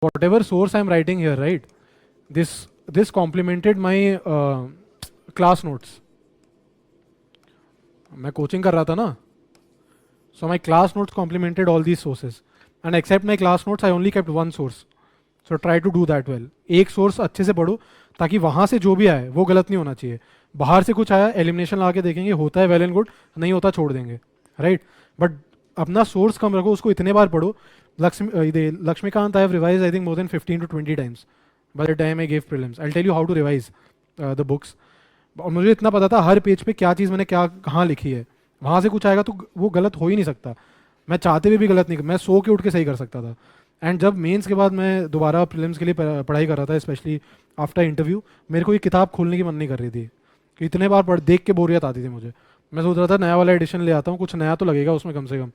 whatever source I'm writing here, right? This complemented my class notes. मैं coaching कर रहा था ना, so my class notes complemented all these sources, and except my class notes I only kept one source. So try to do that well. एक source अच्छे से पढ़ो ताकि वहाँ से जो भी आए वो गलत नहीं होना चाहिए. बाहर से कुछ आया एलिमिनेशन लगा के देखेंगे, होता है वेल एंड गुड, नहीं होता छोड़ देंगे, राइट? बट अपना सोर्स कम रखो, उसको इतने बार पढ़ो. Laxmikanth I have revise I think more than 15 to 20 times by the time I give prelims. I tell you how to revise the books. और मुझे इतना पता था हर पेज पे क्या चीज़ मैंने क्या कहाँ लिखी है. वहाँ से कुछ आएगा तो वो गलत हो ही नहीं सकता. मैं चाहते हुए भी गलत नहीं, मैं सो के उठ के सही कर सकता था. एंड जब मेंस के बाद मैं दोबारा प्रीलिम्स के लिए पढ़ाई कर रहा था, स्पेशली आफ्टर इंटरव्यू, मेरे को ये किताब खोलने की मन नहीं कर रही थी कि इतने बार पढ़ देख के बोरियत आती थी मुझे. मैं सोच रहा था नया वाला एडिशन ले आता हूँ, कुछ नया तो लगेगा उसमें कम से कम.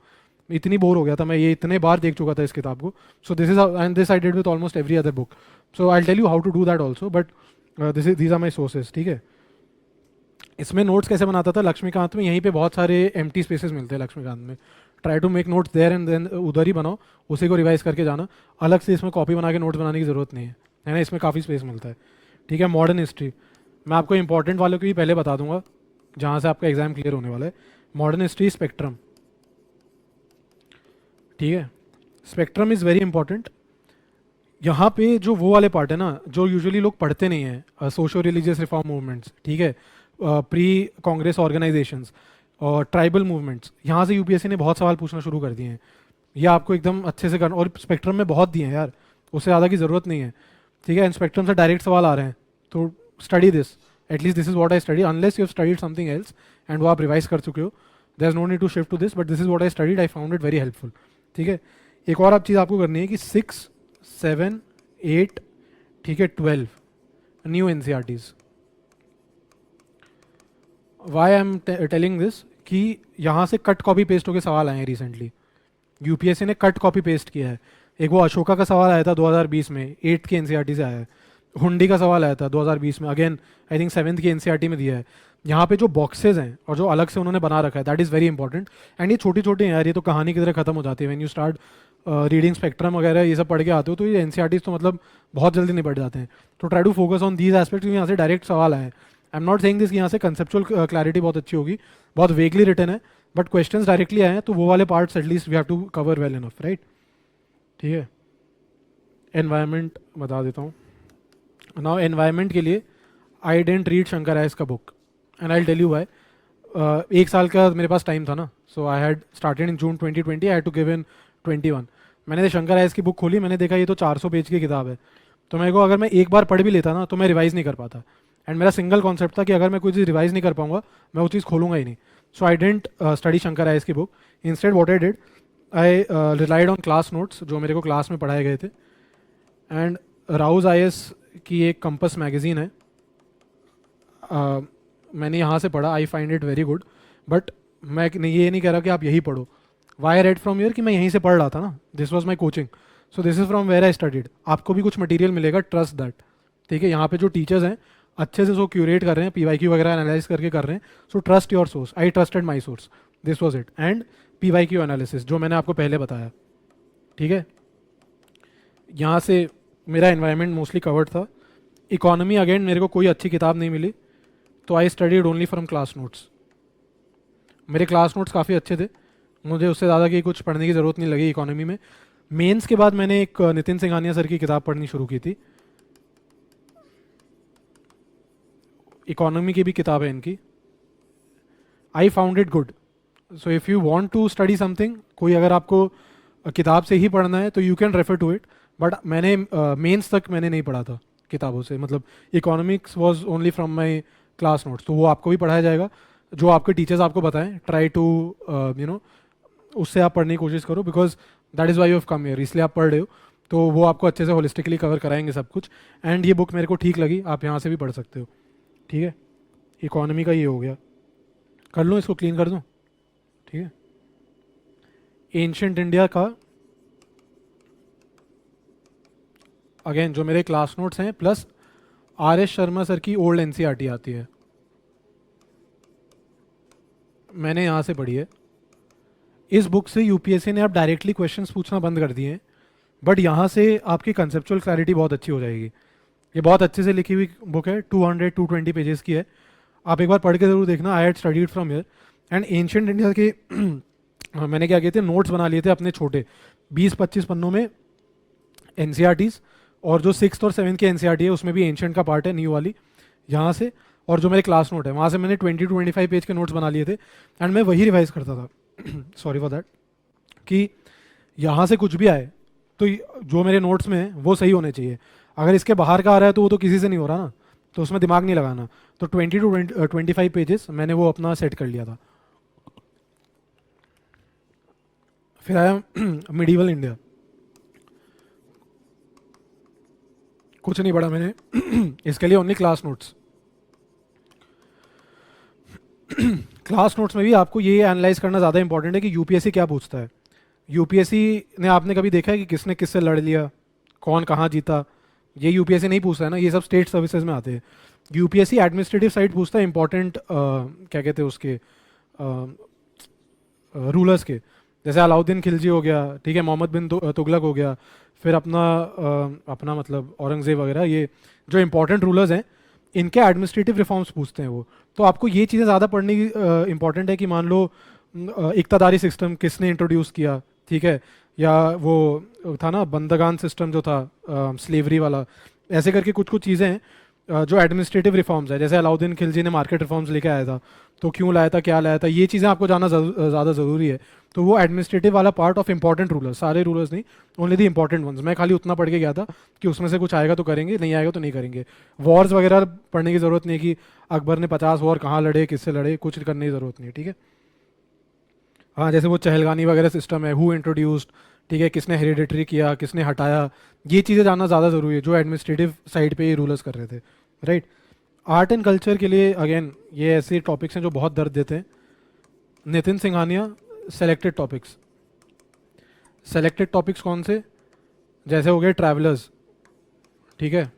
इतनी बोर हो गया था मैं, ये इतने बार देख चुका था इस किताब को. So this is and this I did with almost every other book. So I tell you how to do that also, but these are my sources. ठीक है, इसमें नोट्स कैसे बनाता था लक्ष्मीकांत में, यहीं पे बहुत सारे एम्प्टी स्पेसेस मिलते हैं लक्ष्मीकांत में. Try to make notes there and then उधर ही बनाओ, उसी को रिवाइज करके जाना. अलग से इसमें कॉपी बना के नोट्स बनाने की ज़रूरत नहीं है ना, इसमें काफ़ी स्पेस मिलता है. ठीक है, मॉडर्न हिस्ट्री मैं आपको इंपॉर्टेंट वालों को भी पहले बता दूंगा जहाँ से आपका एग्जाम क्लियर होने वाला है. Modern history spectrum. ठीक है, स्पेक्ट्रम इज़ वेरी इंपॉर्टेंट. यहाँ पे जो वो वाले पार्ट है ना जो यूजुअली लोग पढ़ते नहीं हैं, सोशो रिलीजियस रिफॉर्म मूवमेंट्स, ठीक है, प्री कांग्रेस ऑर्गेनाइजेशंस और ट्राइबल मूवमेंट्स, यहाँ से यूपीएससी ने बहुत सवाल पूछना शुरू कर दिए हैं. ये आपको एकदम अच्छे से करना, और स्पेक्ट्रम में बहुत दिए हैं यार, उससे ज़्यादा की ज़रूरत नहीं है. ठीक है, स्पेक्ट्रम से डायरेक्ट सवाल आ रहे हैं तो study this. At least this is what I study, unless you have studied something else and वो आप रिवाइज कर चुके हो, there is no need to shift to this, but this is what I studied, I found it very helpful. ठीक है, एक और आप चीज़ आपको करनी है कि 6, 7, 8, ठीक है, 12 new NCERTs. Why I am telling this कि यहाँ से कट कॉपी पेस्ट होकर सवाल आए हैं रिसेंटली. यूपीएससी ने कट कॉपी पेस्ट किया है. एक वो अशोका का सवाल आया था 2020 में, 8th की एनसीईआरटी से आया है. हुंडी का सवाल आया था 2020 में, अगेन आई थिंक 7th की एनसीईआरटी में दिया है. यहाँ पे जो बॉक्सेज हैं और जो अलग से उन्होंने बना रखा है, that is very important. And ये छोटी छोटी हैं यार, ये तो कहानी की तरह खत्म हो जाती है. When you start reading spectrum वगैरह ये सब पढ़ के आते हो तो ये एनसीईआरटीज तो मतलब बहुत जल्दी निपट जाते हैं. तो try to focus on these aspect, क्योंकि यहाँ से डायरेक्ट सवाल आए. I am not saying this कि यहाँ से कंसेप्चुअल क्लैरिटी बहुत अच्छी होगी, बहुत वेगली रिटर्न है, बट क्वेश्चंस डायरेक्टली आए हैं तो वो वाले parts at least we have to cover well enough, right? ठीक है, एनवायरनमेंट बता देता हूँ. नाउ एनवायरनमेंट के लिए I didn't read Shankar IAS का book, and I tell you why. एक साल का मेरे पास टाइम था ना, so I had started in June 2020, I had to give in 21. मैंने शंकर रायस की बुक खोली, मैंने देखा ये तो 400 पेज की किताब है. तो मेरे को अगर मैं एक बार पढ़ भी लेता ना तो मैं रिवाइज नहीं कर पाता. एंड मेरा सिंगल कॉन्सेप्ट था कि अगर मैं कोई चीज़ रिवाइज नहीं कर पाऊंगा मैं वो चीज़ खोलूंगा ही नहीं. सो I dent study Shankar rice की book. Instead what I did, I relied on class notes जो मेरे को क्लास में पढ़ाए गए थे. एंड राउज आईएएस की एक कंपस मैगजीन है, मैंने यहाँ से पढ़ा. I find it very good, but मैं ये नहीं कह रहा कि आप यही पढ़ो. वाई रेड फ्रॉम ईयर कि मैं यहीं से पढ़ रहा था ना, this was my coaching, so this is from where I studied. आपको भी कुछ मटेरियल मिलेगा, ट्रस्ट दैट. ठीक है, यहाँ पे जो टीचर्स हैं अच्छे से सो क्यूरेट कर रहे हैं, पीवाईक्यू वगैरह एनालाइज करके कर रहे हैं. So trust your source. I trusted my source, this was it. And PYQ analysis जो मैंने आपको पहले बताया. ठीक है, यहाँ से मेरा एनवायरनमेंट मोस्टली कवर्ड था. इकोनॉमी अगेन मेरे को कोई अच्छी किताब नहीं मिली, तो I studied only from class notes. मेरे क्लास नोट्स काफ़ी अच्छे थे, मुझे उससे ज़्यादा की कुछ पढ़ने की ज़रूरत नहीं लगी इकोनॉमी में. मेंस के बाद मैंने एक नितिन सिंघानिया सर की किताब पढ़नी शुरू की थी. इकोनॉमी की भी किताब है इनकी. I found it good. So if you want to study something, कोई अगर आपको किताब से ही पढ़ना है तो you can refer to it. But मैंने मेंस तक मैंने नहीं पढ़ा था किताबों से, मतलब economics was only from my class notes. तो वो आपको भी पढ़ाया जाएगा, जो आपके टीचर्स आपको बताएं. ट्राई टू यू नो उससे आप पढ़ने की कोशिश करो, because that is why you have come here, इसलिए आप पढ़ रहे हो. तो वो आपको अच्छे से होलिस्टिकली कवर कराएंगे सब कुछ. एंड ये बुक मेरे को ठीक लगी, आप यहाँ से भी पढ़ सकते हो. ठीक है, इकोनॉमी का ये हो गया. कर लूँ इसको, क्लीन कर दूँ? ठीक है, एंशंट इंडिया का अगेन जो मेरे क्लास नोट्स हैं, plus R S Sharma sir की ओल्ड एनसीईआरटी आती है, मैंने यहाँ से पढ़ी है. इस बुक से यूपीएससी ने अब डायरेक्टली क्वेश्चंस पूछना बंद कर दिए हैं. बट यहाँ से आपकी कंसेप्चुअल क्लैरिटी बहुत अच्छी हो जाएगी। ये बहुत अच्छे से लिखी हुई बुक है, 220 पेजेस की है, आप एक बार पढ़ के जरूर देखना। I had studied from here and ancient India के मैंने क्या किए थे, नोट्स बना लिए थे अपने छोटे 20-25 पन्नों में एनसीईआरटीज, और जो 6th और 7th की एनसीईआरटी है उसमें भी एंशियंट का पार्ट है न्यू वाली यहाँ से, और जो मेरे क्लास नोट है वहाँ से मैंने 20-25 पेज के नोट्स बना लिए थे एंड मैं वही रिवाइज करता था सॉरी फॉर दैट, कि यहाँ से कुछ भी आए तो जो मेरे नोट्स में है वो सही होने चाहिए। अगर इसके बाहर का आ रहा है तो वो तो किसी से नहीं हो रहा ना, तो उसमें दिमाग नहीं लगाना। तो 20-25 पेजेस मैंने वो अपना सेट कर लिया था। फिर आया मिडीवल इंडिया। कुछ नहीं पढ़ा मैंने इसके लिए only class notes. Class notes में भी आपको ये एनालाइज करना ज़्यादा इंपॉर्टेंट है कि यूपीएससी क्या पूछता है। यूपीएससी ने आपने कभी देखा है कि किसने किससे लड़ लिया, कौन कहाँ जीता? ये यूपीएससी नहीं पूछता है ना, ये सब स्टेट सर्विसेज में आते हैं। यूपीएससी एडमिनिस्ट्रेटिव साइड पूछता है, इंपॉर्टेंट क्या कहते हैं उसके रूलर्स के, जैसे अलाउद्दीन खिलजी हो गया, ठीक है, मोहम्मद बिन तुगलक हो गया, फिर अपना मतलब औरंगजेब वगैरह, ये जो इंपॉर्टेंट रूलर्स हैं इनके एडमिनिस्ट्रेटिव रिफॉर्म्स पूछते हैं वो। तो आपको ये चीज़ें ज़्यादा पढ़नी इंपॉर्टेंट है कि मान लो इक्तदारी सिस्टम किसने इंट्रोड्यूस किया, ठीक है, या वो था ना बंदगान सिस्टम जो था स्लेवरी वाला, ऐसे करके कुछ कुछ चीज़ें हैं जो एडमिनिस्ट्रेटिव रिफॉर्म्स है। जैसे अलाउद्दीन खिलजी ने मार्केट रिफॉर्म्स लेके आया था, तो क्यों लाया था, क्या लाया था, ये चीज़ें आपको जानना ज़्यादा ज़रूरी है। तो वो एडमिनिस्ट्रेटिव वाला पार्ट ऑफ इंपॉर्टेंट रूलर्स, सारे रूलर्स नहीं, ओनली द इंपॉर्टेंट वंस। मैं खाली उतना पढ़ के गया था कि उसमें से कुछ आएगा तो करेंगे, नहीं आएगा तो नहीं करेंगे। वॉर्स वगैरह पढ़ने की ज़रूरत नहीं है कि अकबर ने 50 वॉर कहाँ लड़े, किससे लड़े, कुछ करने की ज़रूरत नहीं है, ठीक है। हाँ, जैसे वो चहलगानी वगैरह सिस्टम है, हु इंट्रोड्यूस्ड, ठीक है, किसने हेरिडेटरी किया, किसने हटाया, ये चीज़ें जानना ज़्यादा ज़रूरी है जो एडमिनिस्ट्रेटिव साइड पे ये रूलर्स कर रहे थे, राइट। आर्ट एंड कल्चर के लिए अगेन ये ऐसे टॉपिक्स हैं जो बहुत दर्द देते हैं। Nitin Singhania, selected topics. Selected topics कौन से? जैसे हो गए ट्रैवलर्स, ठीक है,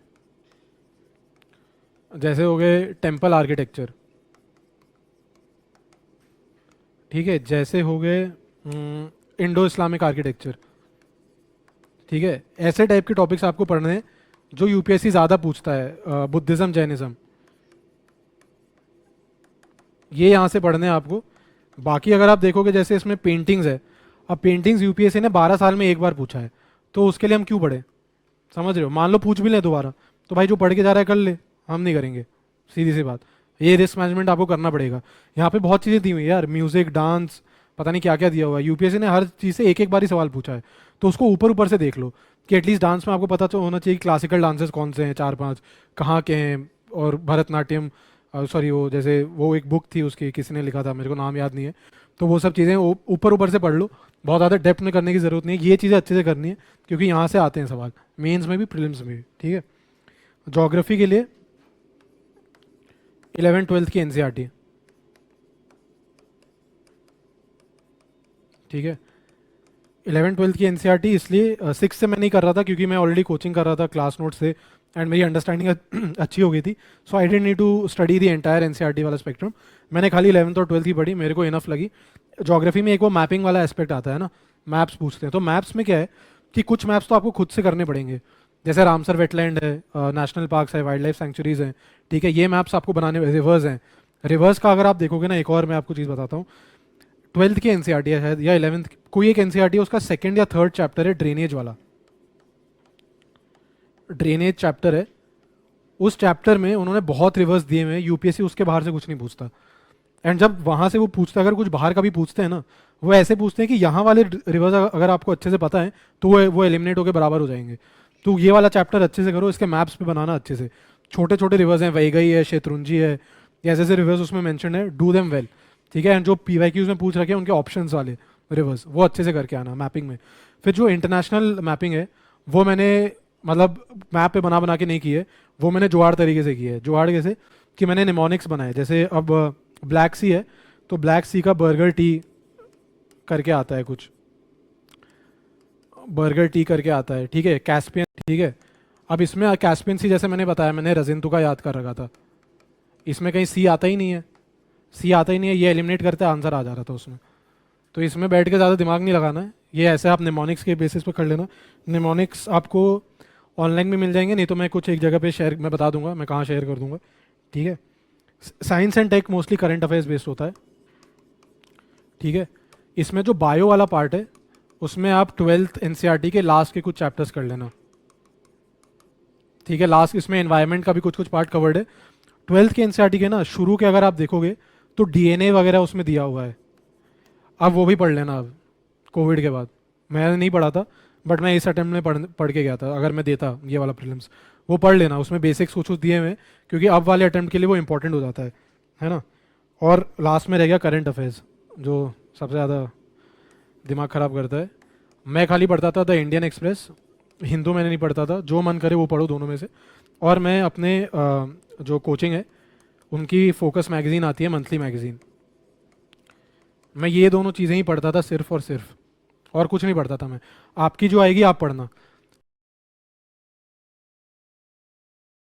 जैसे हो गए टेम्पल आर्किटेक्चर, ठीक है, जैसे हो गए इंडो इस्लामिक आर्किटेक्चर, ठीक है। ऐसे टाइप के टॉपिक्स आपको पढ़ने हैं जो यूपीएससी ज़्यादा पूछता है। बुद्धिज़्म, जैनिज़्म, ये यहाँ से पढ़ने हैं आपको। बाकी अगर आप देखोगे जैसे इसमें पेंटिंग्स है, अब पेंटिंग्स यूपीएससी ने 12 साल में एक बार पूछा है, तो उसके लिए हम क्यों पढ़े? समझ रहे हो? मान लो पूछ भी लें दोबारा, तो भाई जो पढ़ के जा रहा है कर ले, हम नहीं करेंगे, सीधी सी बात। ये रिस्क मैनेजमेंट आपको करना पड़ेगा। यहाँ पे बहुत चीज़ें दी हुई है यार, म्यूजिक, डांस, पता नहीं क्या क्या दिया हुआ है। यूपीएससी ने हर चीज़ से एक एक बार ही सवाल पूछा है, तो उसको ऊपर ऊपर से देख लो कि एटलीस्ट डांस में आपको पता तो होना चाहिए क्लासिकल डांसेस कौन से हैं, 4-5 कहाँ के हैं, और भरतनाट्यम, सॉरी वो जैसे वो एक बुक थी उसकी, किसी ने लिखा था, मेरे को नाम याद नहीं है। तो वो सब चीज़ें ऊपर ऊपर से पढ़ लो, बहुत ज़्यादा डेप्थ में करने की ज़रूरत नहीं है। ये चीज़ें अच्छे से करनी है क्योंकि यहाँ से आते हैं सवाल, मेंस में भी प्रीलिम्स में भी, ठीक है। ज्योग्राफी के लिए 11th-12th की एनसीईआरटी, ठीक है। 11th-12th की एनसीईआरटी इसलिए 6 से मैं नहीं कर रहा था क्योंकि मैं ऑलरेडी कोचिंग कर रहा था क्लास नोट से, एंड मेरी अंडरस्टैंडिंग अच्छी हो गई थी। So I didn't need to study the entire NCERT वाला स्पेक्ट्रम। मैंने खाली 11th और 12th की पढ़ी, मेरे को इनफ लगी। ज्योग्राफी में एक वो मैपिंग वाला एस्पेक्ट आता है ना, मैप्स पूछते हैं। तो मैप्स में क्या है कि कुछ मैप्स तो आपको खुद से करने पड़ेंगे, जैसे रामसर वेटलैंड है, नेशनल पार्क्स है, वाइल्ड लाइफ सेंचुरीज हैं, ठीक है, ये मैप्स आपको बनाने। रिवर्स हैं, रिवर्स का अगर आप देखोगे ना, एक और मैं आपको चीज़ बताता हूँ, 12th की एनसीईआरटी है शायद, या 11th, कोई एक एनसीईआरटी है, उसका 2nd या 3rd चैप्टर है ड्रेनेज वाला, ड्रेनेज चैप्टर है। उस चैप्टर में उन्होंने बहुत रिवर्स दिए हुए हैं, यूपीएससी उसके बाहर से कुछ नहीं पूछता। एंड जब वहाँ से वो पूछता है, अगर कुछ बाहर का भी पूछते हैं ना, वो ऐसे पूछते हैं कि यहाँ वाले रिवर्स अगर आपको अच्छे से पता है तो वो एलिमिनेट होकर बराबर हो जाएंगे। तो ये वाला चैप्टर अच्छे से करो, इसके मैप्स पे बनाना अच्छे से। छोटे छोटे रिवर्स हैं, वैगई है, शेत्रुंजी है, ऐसे ऐसे रिवर्स उसमें मेंशन है, डू देम वेल, ठीक है। एंड जो पीवाईक्यूज में पूछ रखे हैं उनके ऑप्शंस वाले रिवर्स, वो अच्छे से करके आना मैपिंग में। फिर जो इंटरनेशनल मैपिंग है वो मैंने मतलब मैप पे बना बना के नहीं की है, वो मैंने जुगाड़ तरीके से की है। जुगाड़ कैसे कि मैंने निमोनिक्स बनाए, जैसे अब ब्लैक सी है तो ब्लैक सी का बर्गर टी करके आता है, कुछ बर्गर टी करके आता है, ठीक है, कैस्पियन, ठीक है। अब इसमें कैस्पियन सी जैसे मैंने बताया, मैंने रजिंतु का याद कर रखा था, इसमें कहीं सी आता ही नहीं है, सी आता ही नहीं है, ये एलिमिनेट करते आंसर आ जा रहा था उसमें। तो इसमें बैठ के ज़्यादा दिमाग नहीं लगाना है, ये ऐसे आप निमोनिक्स के बेसिस पे कर लेना। निमोनिक्स आपको ऑनलाइन में मिल जाएंगे, नहीं तो मैं कुछ एक जगह पे शेयर मैं बता दूंगा, मैं कहाँ शेयर कर दूंगा, ठीक है। Science and tech mostly current affairs based होता है, ठीक है। इसमें जो बायो वाला पार्ट है उसमें आप 12th एनसीईआरटी के लास्ट के कुछ चैप्टर्स कर लेना, ठीक है। लास्ट इसमें एनवायरनमेंट का भी कुछ कुछ पार्ट कवर्ड है। 12th के एनसीईआरटी के ना शुरू के अगर आप देखोगे तो डीएनए वगैरह उसमें दिया हुआ है, अब वो भी पढ़ लेना अब कोविड के बाद। मैंने नहीं पढ़ा था बट मैं इस अटेम्प्ट में पढ़ के गया था, अगर मैं देता ये वाला प्रीलिम्स वो पढ़ लेना, उसमें बेसिक्स कुछ कुछ दिए हुए हैं, क्योंकि अब वाले अटेम्प्ट के लिए वो इंपॉर्टेंट हो जाता है ना। और लास्ट में रह गया करंट अफेयर्स, जो सबसे ज़्यादा दिमाग ख़राब करता है। मैं खाली पढ़ता था द इंडियन एक्सप्रेस, हिंदू मैंने नहीं पढ़ता था, जो मन करे वो पढ़ो दोनों में से। और मैं अपने जो कोचिंग है उनकी फोकस मैगज़ीन आती है, मंथली मैगज़ीन, मैं ये दोनों चीज़ें ही पढ़ता था सिर्फ और सिर्फ, और कुछ नहीं पढ़ता था मैं। आपकी जो आएगी आप पढ़ना,